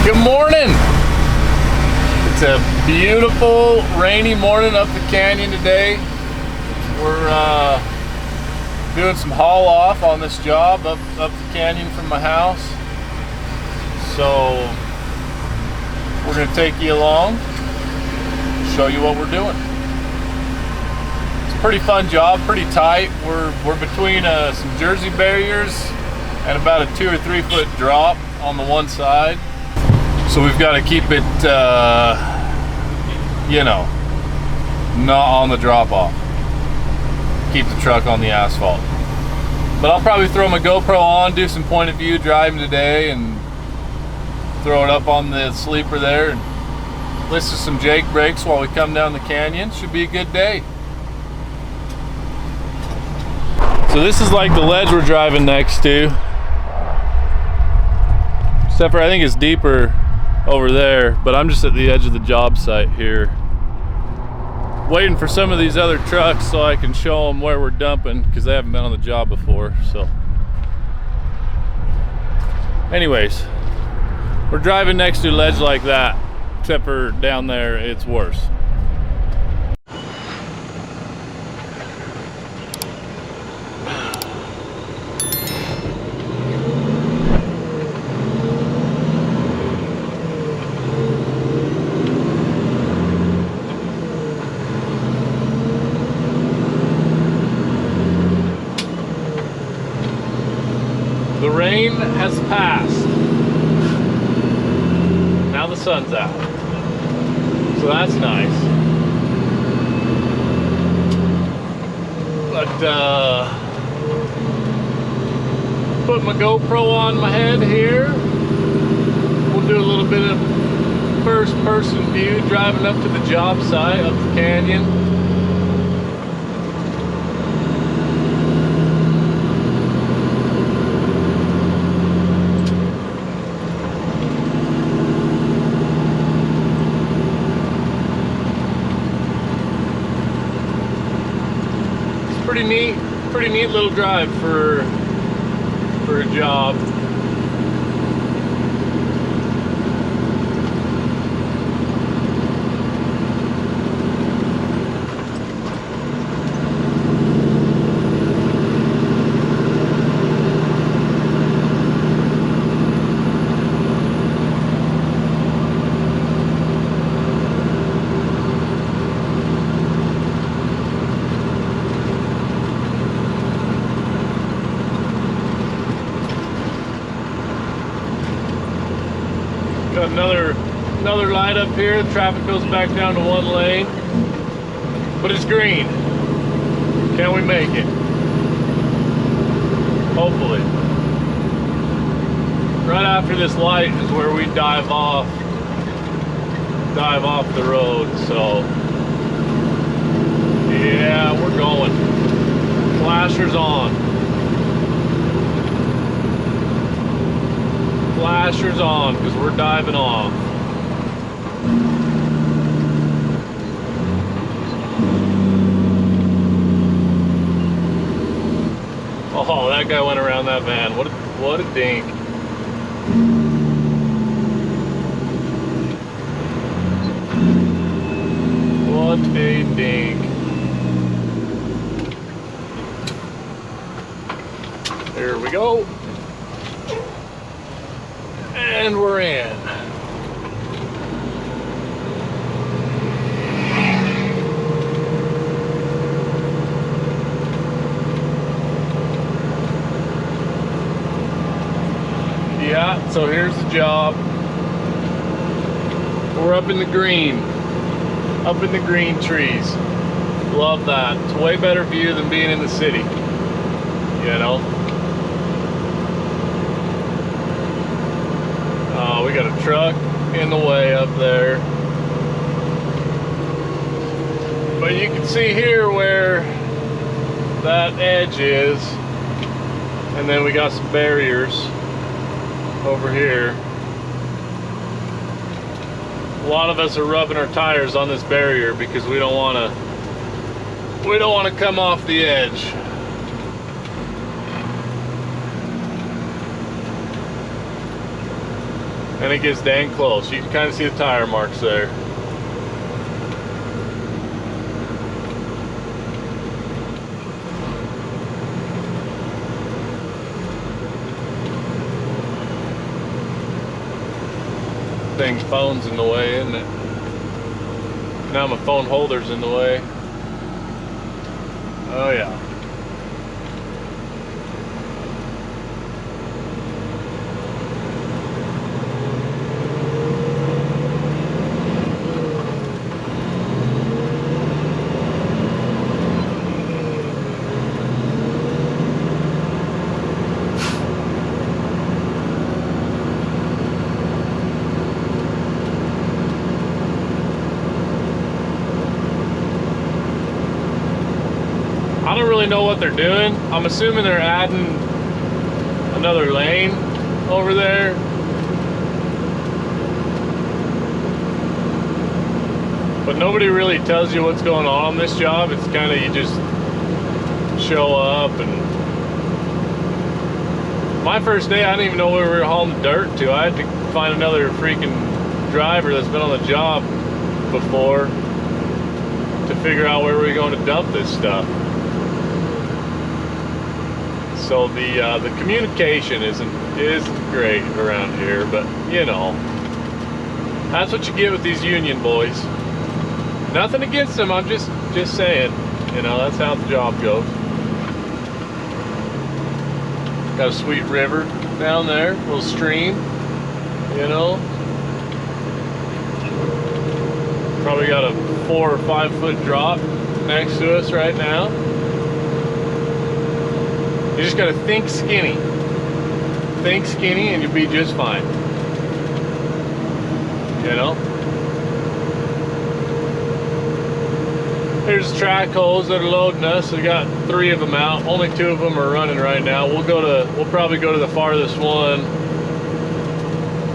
Good morning. It's a beautiful rainy morning up the canyon today. We're doing some haul off on this job up the canyon from my house. So we're going to take you along, show you what we're doing. It's a pretty fun job, pretty tight. We're between some Jersey barriers and about a 2 or 3 foot drop on the one side. So we've got to keep it, not on the drop off. Keep the truck on the asphalt. But I'll probably throw my GoPro on, do some point of view driving today, and throw it up on the sleeper there, and listen to some Jake brakes while we come down the canyon. Should be a good day. So this is like the ledge we're driving next to. Except for I think it's deeper over there, but I'm just at the edge of the job site here, waiting for some of these other trucks so I can show them where we're dumping, because they haven't been on the job before. So anyways, we're driving next to a ledge like that, except for down there it's worse. The rain has passed. Now the sun's out. So that's nice. But put my GoPro on my head here. We'll do a little bit of first person view driving up to the job site, up the canyon. Pretty neat little drive for a job. Got another light up here. The traffic goes back down to one lane, but it's green. Can we make it? Hopefully. Right after this light is where we dive off the road. So yeah, we're going. Flashers on. Flashers on, because we're diving off. Oh, that guy went around that van. What a dink. What a dink. There we go. And we're in. Yeah, so here's the job. We're up in the green. Up in the green trees. Love that. It's a way better view than being in the city. You know? We got a truck in the way up there. But you can see here where that edge is. And then we got some barriers over here. A lot of us are rubbing our tires on this barrier because we don't want to come off the edge. And it gets dang close. You can kind of see the tire marks there. Thing phone's in the way, isn't it? Now my phone holder's in the way. Oh yeah. I don't really know what they're doing. I'm assuming they're adding another lane over there. But nobody really tells you what's going on this job. It's kind of, you just show up. And my first day, I didn't even know where we were hauling dirt to. I had to find another freaking driver that's been on the job before to figure out where we were going to dump this stuff. So the communication isn't great around here, but you know, that's what you get with these union boys. Nothing against them, I'm just saying, you know, that's how the job goes. Got a sweet river down there, a little stream, you know. Probably got a 4 or 5 foot drop next to us right now. You just gotta think skinny. Think skinny and you'll be just fine. You know? Here's the track holes that are loading us. We got 3 of them out. Only 2 of them are running right now. We'll probably go to the farthest one.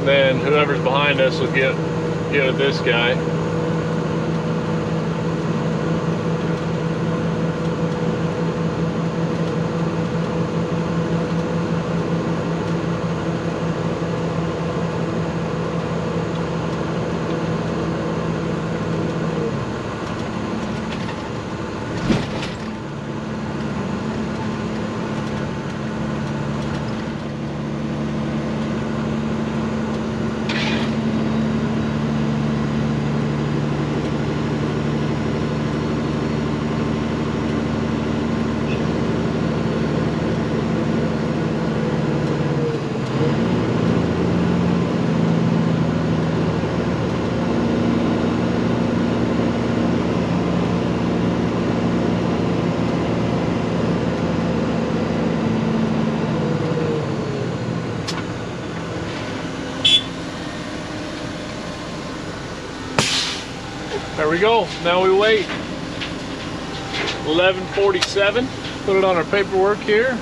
Then whoever's behind us will get at this guy. There we go. Now we wait. 11:47. Put it on our paperwork here.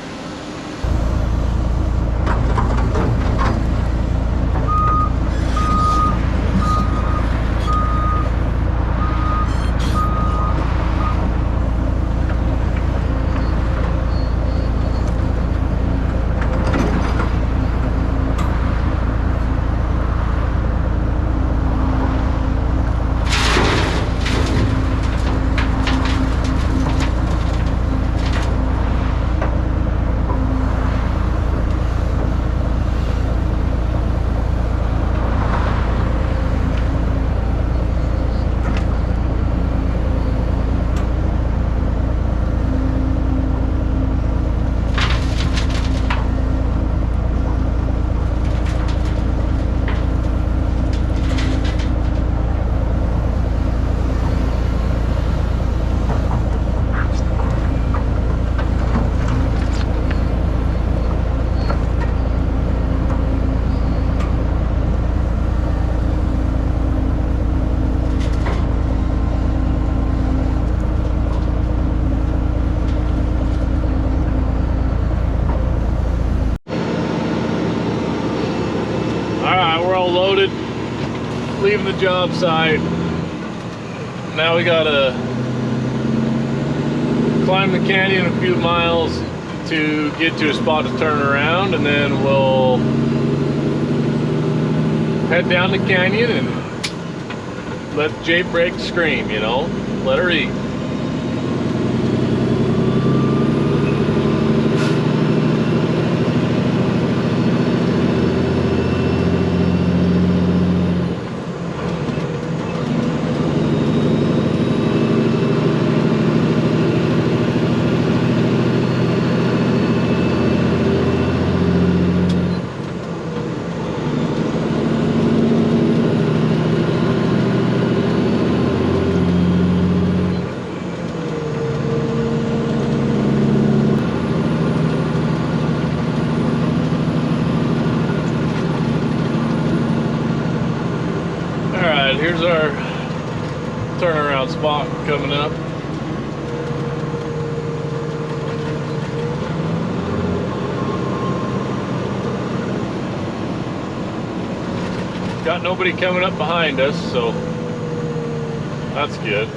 Loaded, leaving the job site. Now we gotta climb the canyon a few miles to get to a spot to turn around, and then we'll head down the canyon and let J Break scream, you know, let her eat. Here's our turnaround spot coming up. Got nobody coming up behind us, so that's good.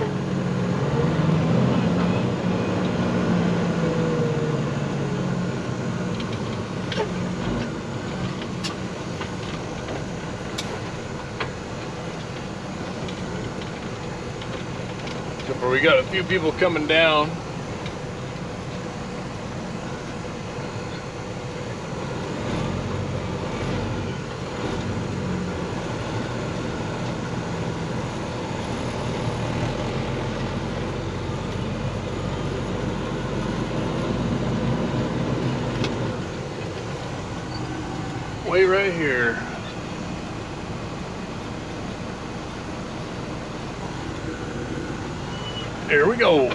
We got a few people coming down. Way right here. Here we go.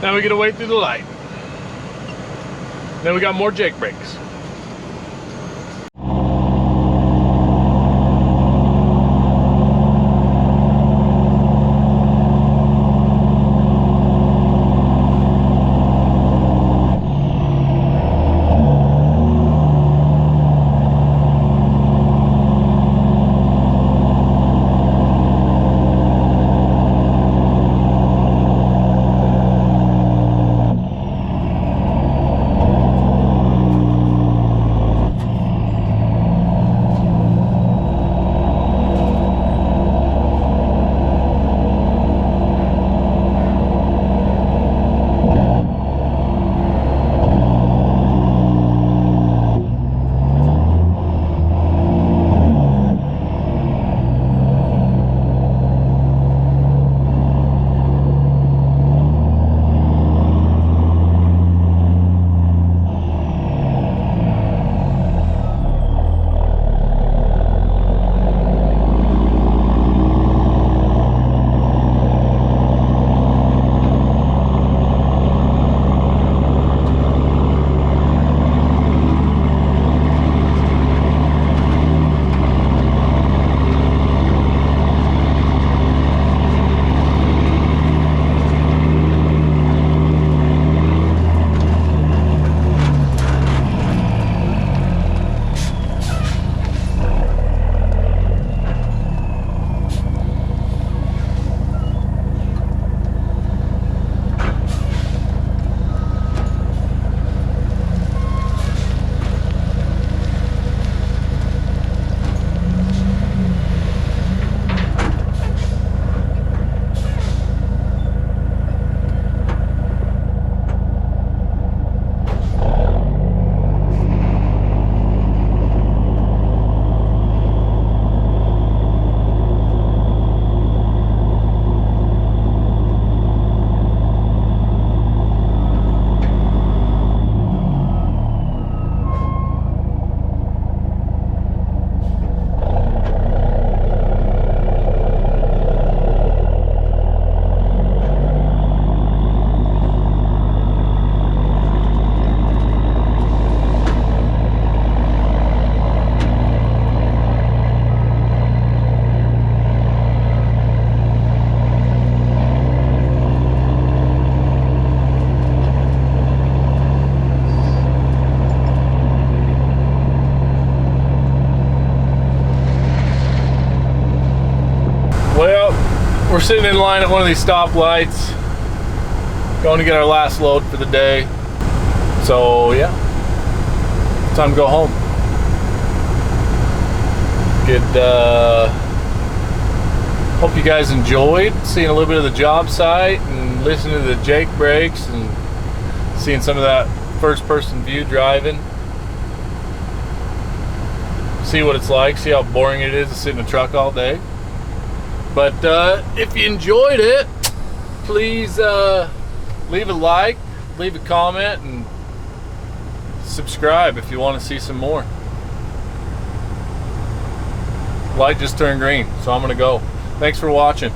Now we gotta wait through the light. Then we got more Jake brakes. We're sitting in line at one of these stoplights, going to get our last load for the day. So yeah, time to go home. Hope you guys enjoyed seeing a little bit of the job site and listening to the Jake brakes and seeing some of that first person view driving. See what it's like, see how boring it is to sit in a truck all day. But if you enjoyed it, please leave a like, leave a comment, and subscribe if you want to see some more. Light just turned green, so I'm gonna go. Thanks for watching.